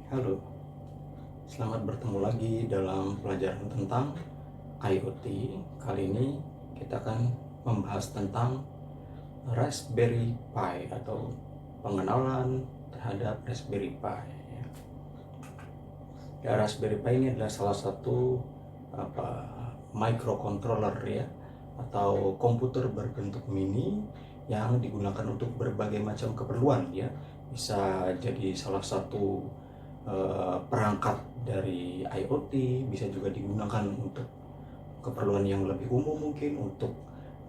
Halo, selamat bertemu lagi dalam pelajaran tentang IoT. Kali ini kita akan membahas tentang Raspberry Pi atau pengenalan terhadap Raspberry Pi. Raspberry Pi ini adalah salah satu microcontroller ya, atau komputer berbentuk mini yang digunakan untuk berbagai macam keperluan ya. Bisa jadi salah satu perangkat dari IoT, bisa juga digunakan untuk keperluan yang lebih umum, mungkin untuk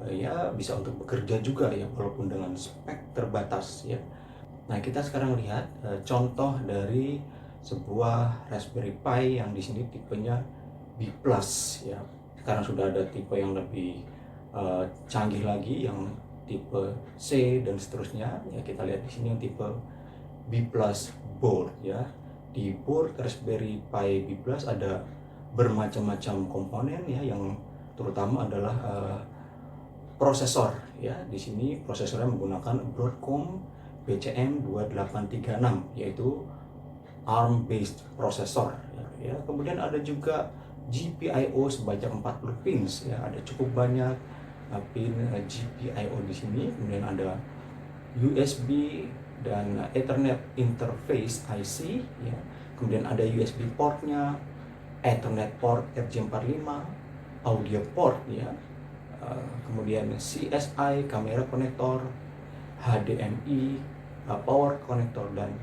ya bisa untuk bekerja juga ya, walaupun dengan spek terbatas ya. Nah, kita sekarang lihat contoh dari sebuah Raspberry Pi yang di sini tipenya B+ ya. Sekarang sudah ada tipe yang lebih canggih lagi, yang tipe C dan seterusnya ya. Kita lihat di sini yang tipe B+ board ya. Di board Raspberry Pi B+ ada bermacam-macam komponen ya, yang terutama adalah prosesor ya. Di sini prosesornya menggunakan Broadcom BCM2836, yaitu ARM based prosesor ya. Kemudian ada juga GPIO sebanyak 40 pins ya. Ada cukup banyak pin GPIO di sini. Kemudian ada USB dan Ethernet interface IC ya. Kemudian ada USB portnya, Ethernet port RJ45, audio port ya. Kemudian CSI kamera konektor, HDMI power konektor, dan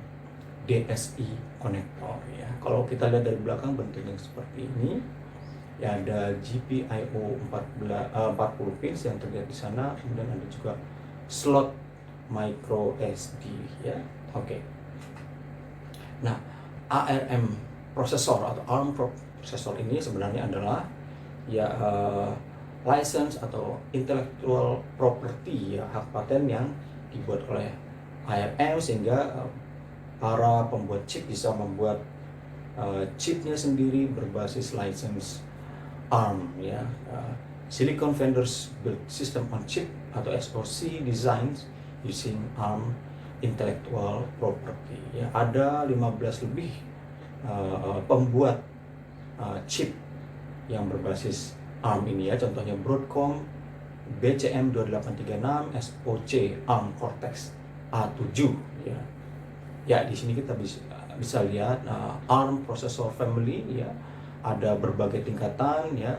DSI konektor ya. Kalau kita lihat dari belakang bentuknya seperti ini ya. Ada GPIO 40 pins yang terlihat di sana. Kemudian ada juga slot micro SD ya. Oke. Nah, ARM prosesor atau ARM prosesor ini sebenarnya adalah ya license atau intellectual property ya, hak paten yang dibuat oleh ARM, sehingga para pembuat chip bisa membuat chipnya sendiri berbasis license ARM ya. Silicon vendors build system on chip atau SoC designs using ARM intellectual property ya. Ada 15 lebih pembuat chip yang berbasis ARM ini ya. Contohnya Broadcom BCM2836 SoC ARM Cortex A7 ya. Ya, di sini kita bisa lihat ARM processor family ya. Ada berbagai tingkatan ya.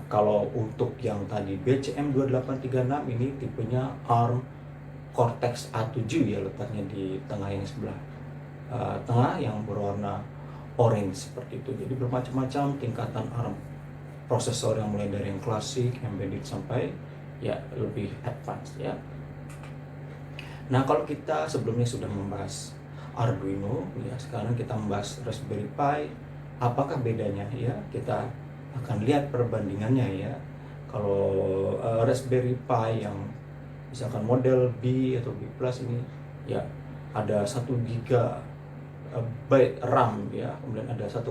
Kalau untuk yang tadi BCM2836 ini tipenya ARM Cortex A7 ya, letaknya di tengah yang sebelah tengah yang berwarna orange seperti itu. Jadi bermacam-macam tingkatan ARM prosesor, yang mulai dari yang klasik, embedded, sampai ya lebih advance ya. Nah, kalau kita sebelumnya sudah membahas Arduino ya, sekarang kita membahas Raspberry Pi. Apakah bedanya ya? Kita akan lihat perbandingannya ya. Kalau Raspberry Pi yang misalkan model B atau B+ ini ya, ada 1 GB RAM ya. Kemudian ada 1,2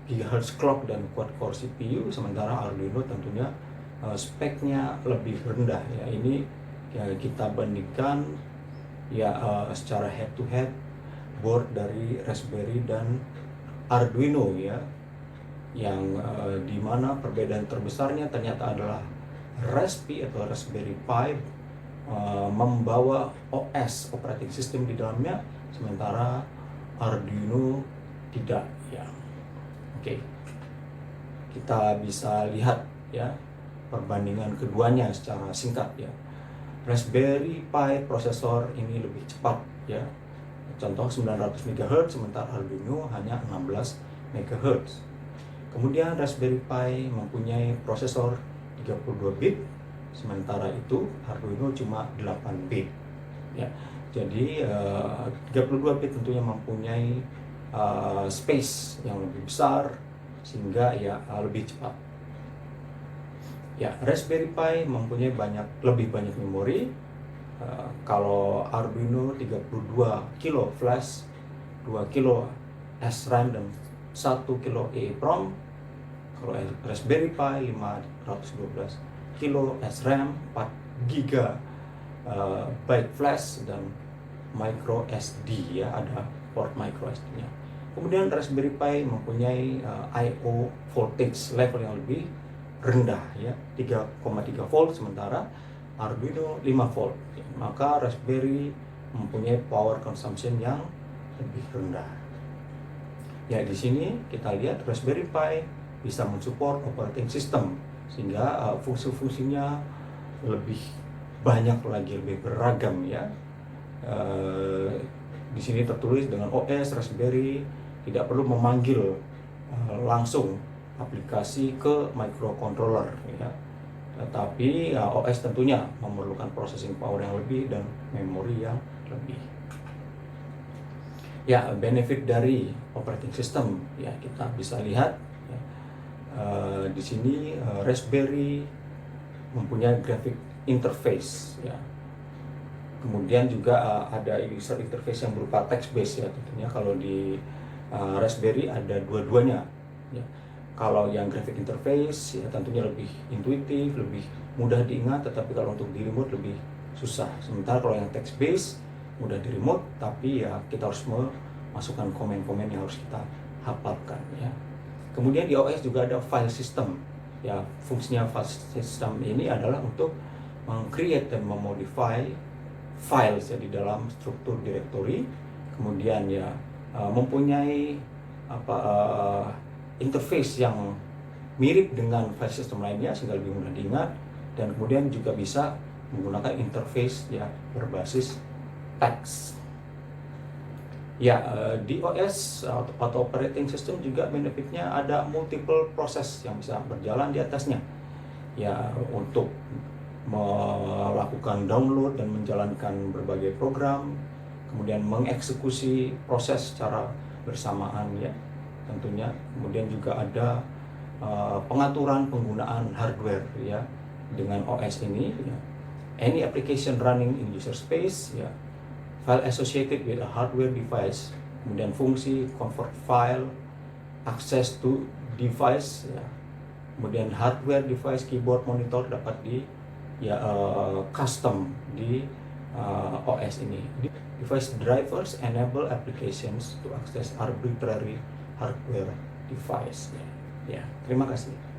GHz clock dan quad-core CPU. Sementara Arduino tentunya speknya lebih rendah ya. Ini ya kita bandingkan ya secara head to head board dari Raspberry dan Arduino ya, yang dimana perbedaan terbesarnya ternyata adalah Raspi atau Raspberry Pi membawa OS operating system di dalamnya, sementara Arduino tidak ya. Oke, kita bisa lihat ya perbandingan keduanya secara singkat ya. Raspberry Pi prosesor ini lebih cepat ya. Contoh 900 MHz, sementara Arduino hanya 16 MHz. Kemudian Raspberry Pi mempunyai prosesor 32 bit, sementara itu Arduino cuma 8 bit ya. Jadi 32 bit tentunya mempunyai space yang lebih besar, sehingga ya lebih cepat. Ya, Raspberry Pi mempunyai lebih banyak memori. Kalau Arduino 32 kilo flash, 2 kilo SRAM, dan 1 kilo EEPROM. Kalau Raspberry Pi 512 kilo SRAM, 4 GB byte flash, dan micro SD ya. Ada port micro SD-nya. Kemudian Raspberry Pi mempunyai I/O voltage level yang lebih rendah ya, 3,3 volt, sementara Arduino 5 volt. Maka Raspberry mempunyai power consumption yang lebih rendah. Ya, di sini kita lihat Raspberry Pi bisa mensupport operating system sehingga fungsi-fungsinya lebih banyak lagi, lebih beragam ya. Di sini tertulis dengan OS Raspberry tidak perlu memanggil langsung aplikasi ke microcontroller ya. Tetapi OS tentunya memerlukan processing power yang lebih dan memori yang lebih. Ya, benefit dari operating system ya kita bisa lihat ya. Di sini Raspberry mempunyai graphic interface ya. Kemudian juga ada user interface yang berupa text based ya, tentunya kalau di Raspberry ada dua-duanya ya. Kalau yang graphic interface ya tentunya lebih intuitif, lebih mudah diingat, tetapi kalau untuk di remote lebih susah. Sementara kalau yang text based mudah di remote, tapi ya kita harus memasukkan komen-komen yang harus kita hafalkan ya. Kemudian di OS juga ada file system ya. Fungsinya file system ini adalah untuk meng-create dan memodify files ya di dalam struktur directory. Kemudian ya mempunyai interface yang mirip dengan file system lainnya sehingga lebih mudah diingat, dan kemudian juga bisa menggunakan interface ya berbasis teks. Ya, di OS atau operating system juga benefitnya ada multiple proses yang bisa berjalan di atasnya. Ya, untuk melakukan download dan menjalankan berbagai program, kemudian mengeksekusi proses secara bersamaan ya tentunya. Kemudian juga ada pengaturan penggunaan hardware ya dengan OS ini ya. Any application running in user space ya, file associated with a hardware device, kemudian fungsi convert file, access to device ya, kemudian hardware device, keyboard, monitor dapat di custom di OS ini. Device drivers enable applications to access arbitrary hardware device ya. Terima kasih.